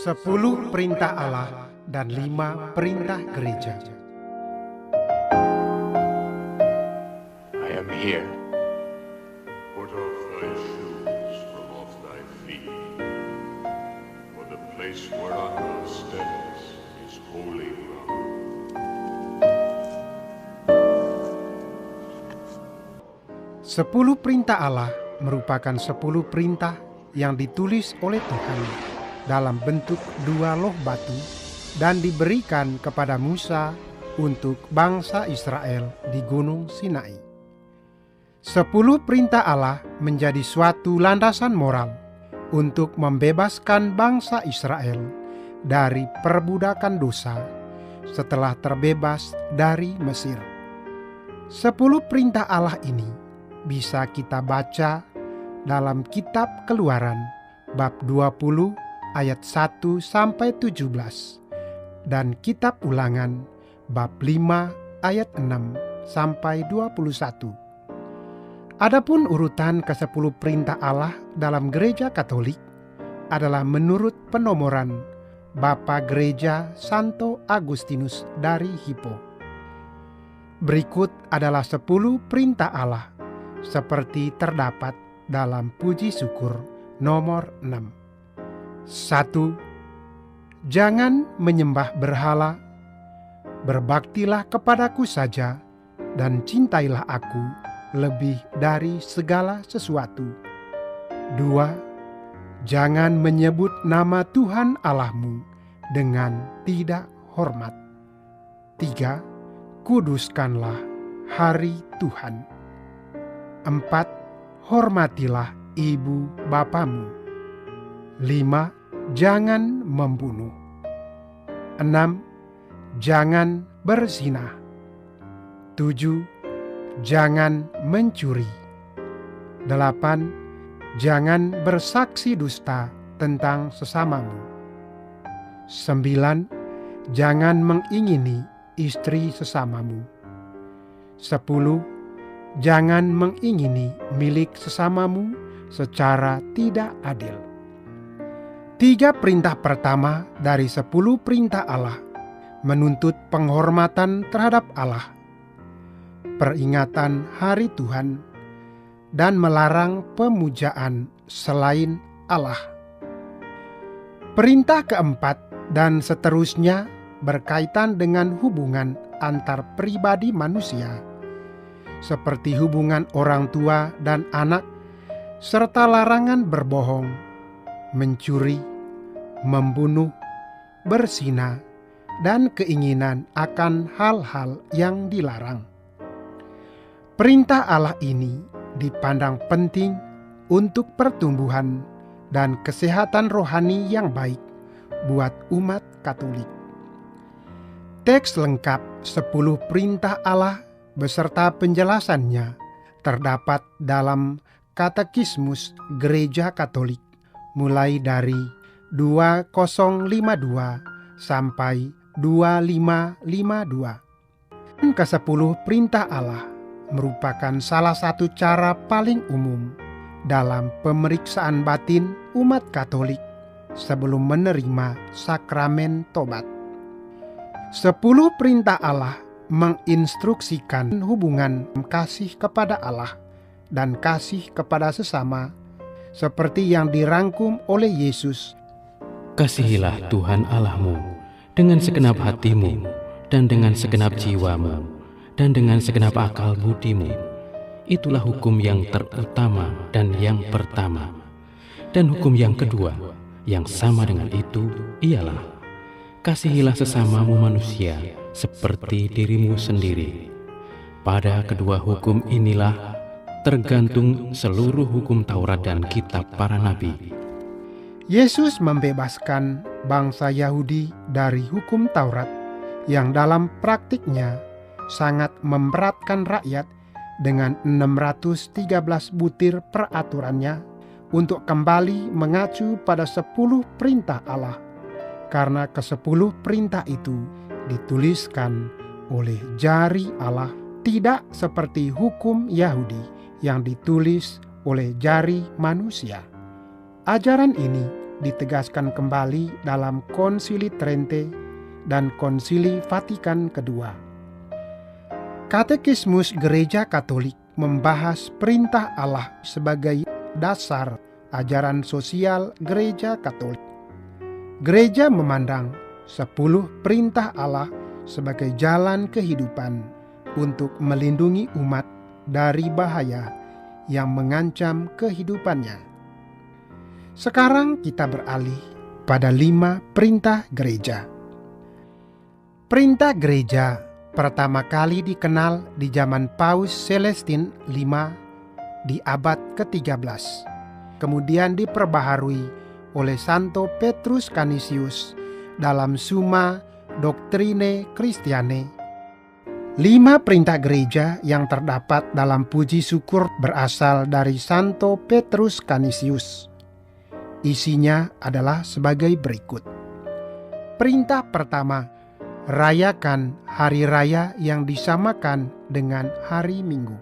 10 perintah Allah dan 5 perintah gereja. I am here. Put off thy shoes from off thy feet, for the place whereon thou standest is holy ground. Sepuluh perintah Allah merupakan 10 perintah yang ditulis oleh Tuhan dalam bentuk 2 loh batu dan diberikan kepada Musa untuk bangsa Israel di Gunung Sinai. 10 perintah Allah menjadi suatu landasan moral untuk membebaskan bangsa Israel dari perbudakan dosa setelah terbebas dari Mesir. 10 perintah Allah ini bisa kita baca dalam kitab Keluaran bab 20 ayat 1 sampai 17 dan kitab Ulangan bab 5 ayat 6 sampai 21. Adapun urutan ke-10 perintah Allah dalam Gereja Katolik adalah menurut penomoran Bapa Gereja Santo Agustinus dari Hippo. Berikut adalah 10 perintah Allah seperti terdapat dalam puji syukur nomor 6. 1. Jangan menyembah berhala, berbaktilah kepadaku saja, dan cintailah aku lebih dari segala sesuatu. 2. Jangan menyebut nama Tuhan Allahmu dengan tidak hormat. 3. Kuduskanlah hari Tuhan. 4. Hormatilah ibu bapamu. 5. Jangan membunuh. 6. Jangan berzina. 7. Jangan mencuri. 8. Jangan bersaksi dusta tentang sesamamu. 9. Jangan mengingini istri sesamamu. 10. Jangan mengingini milik sesamamu secara tidak adil. 3 perintah pertama dari 10 perintah Allah menuntut penghormatan terhadap Allah, peringatan hari Tuhan, dan melarang pemujaan selain Allah. Perintah keempat dan seterusnya berkaitan dengan hubungan antar pribadi manusia, seperti hubungan orang tua dan anak, serta larangan berbohong, mencuri, membunuh, berzina, dan keinginan akan hal-hal yang dilarang. Perintah Allah ini dipandang penting untuk pertumbuhan dan kesehatan rohani yang baik buat umat Katolik. Teks lengkap 10 perintah Allah beserta penjelasannya terdapat dalam Katekismus Gereja Katolik mulai dari 2052 sampai 2552. Ke-10 perintah Allah merupakan salah satu cara paling umum dalam pemeriksaan batin umat Katolik sebelum menerima sakramen tobat. 10 perintah Allah menginstruksikan hubungan kasih kepada Allah dan kasih kepada sesama seperti yang dirangkum oleh Yesus. Kasihilah Tuhan Allahmu dengan segenap hatimu dan dengan segenap jiwamu dan dengan segenap akal budimu. Itulah hukum yang terutama dan yang pertama. Dan hukum yang kedua yang sama dengan itu ialah kasihilah sesamamu manusia seperti dirimu sendiri. Pada kedua hukum inilah tergantung seluruh hukum Taurat dan kitab para nabi. Yesus membebaskan bangsa Yahudi dari hukum Taurat yang dalam praktiknya sangat memberatkan rakyat dengan 613 butir peraturannya untuk kembali mengacu pada 10 perintah Allah, karena ke-10 perintah itu dituliskan oleh jari Allah, tidak seperti hukum Yahudi yang ditulis oleh jari manusia. Ajaran ini ditegaskan kembali dalam Konsili Trente dan Konsili Vatikan II. Katekismus Gereja Katolik membahas perintah Allah sebagai dasar ajaran sosial Gereja Katolik. Gereja memandang 10 perintah Allah sebagai jalan kehidupan untuk melindungi umat dari bahaya yang mengancam kehidupannya. Sekarang kita beralih pada 5 perintah gereja. Perintah gereja pertama kali dikenal di zaman Paus Celestin V di abad ke-13. Kemudian diperbaharui oleh Santo Petrus Canisius dalam Summa Doctrinae Christianae. 5 perintah gereja yang terdapat dalam puji syukur berasal dari Santo Petrus Canisius. Isinya adalah sebagai berikut. Perintah pertama, rayakan hari raya yang disamakan dengan hari Minggu.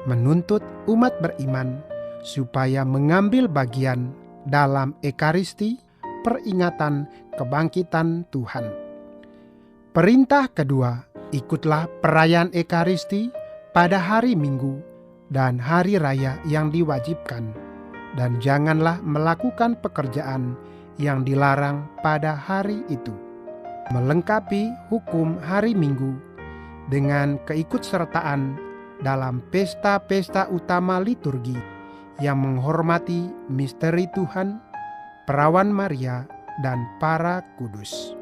Menuntut umat beriman supaya mengambil bagian dalam Ekaristi, peringatan kebangkitan Tuhan. Perintah kedua, ikutlah perayaan Ekaristi pada hari Minggu dan hari raya yang diwajibkan, dan janganlah melakukan pekerjaan yang dilarang pada hari itu. Melengkapi hukum hari Minggu dengan keikutsertaan dalam pesta-pesta utama liturgi yang menghormati misteri Tuhan, perawan Maria, dan para kudus.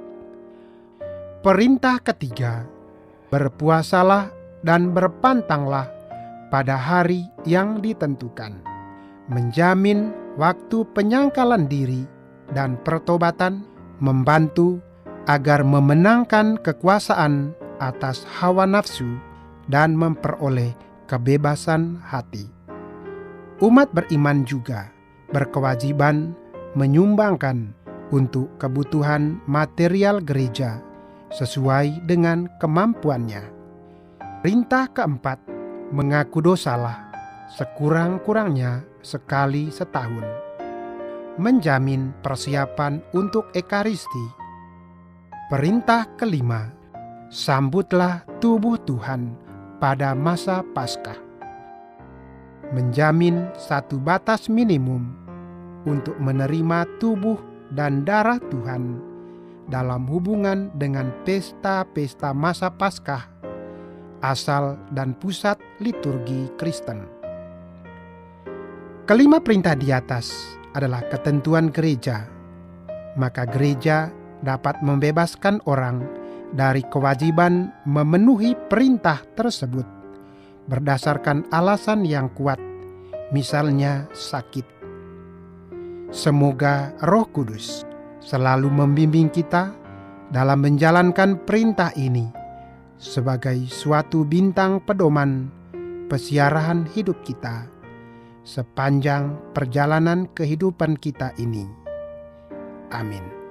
Perintah ketiga, berpuasalah dan berpantanglah pada hari yang ditentukan, menjamin waktu penyangkalan diri dan pertobatan, membantu agar memenangkan kekuasaan atas hawa nafsu dan memperoleh kebebasan hati. Umat beriman juga berkewajiban menyumbangkan untuk kebutuhan material gereja sesuai dengan kemampuannya. Perintah keempat, mengaku dosalah sekurang-kurangnya sekali setahun. Menjamin persiapan untuk Ekaristi. Perintah kelima, sambutlah tubuh Tuhan pada masa Paskah. Menjamin satu batas minimum untuk menerima tubuh dan darah Tuhan dalam hubungan dengan pesta-pesta masa Paskah, asal dan pusat liturgi Kristen. Kelima perintah di atas adalah ketentuan gereja, maka gereja dapat membebaskan orang dari kewajiban memenuhi perintah tersebut berdasarkan alasan yang kuat, misalnya sakit. Semoga Roh Kudus selalu membimbing kita dalam menjalankan perintah ini sebagai suatu bintang pedoman pesiarahan hidup kita sepanjang perjalanan kehidupan kita ini. Amin.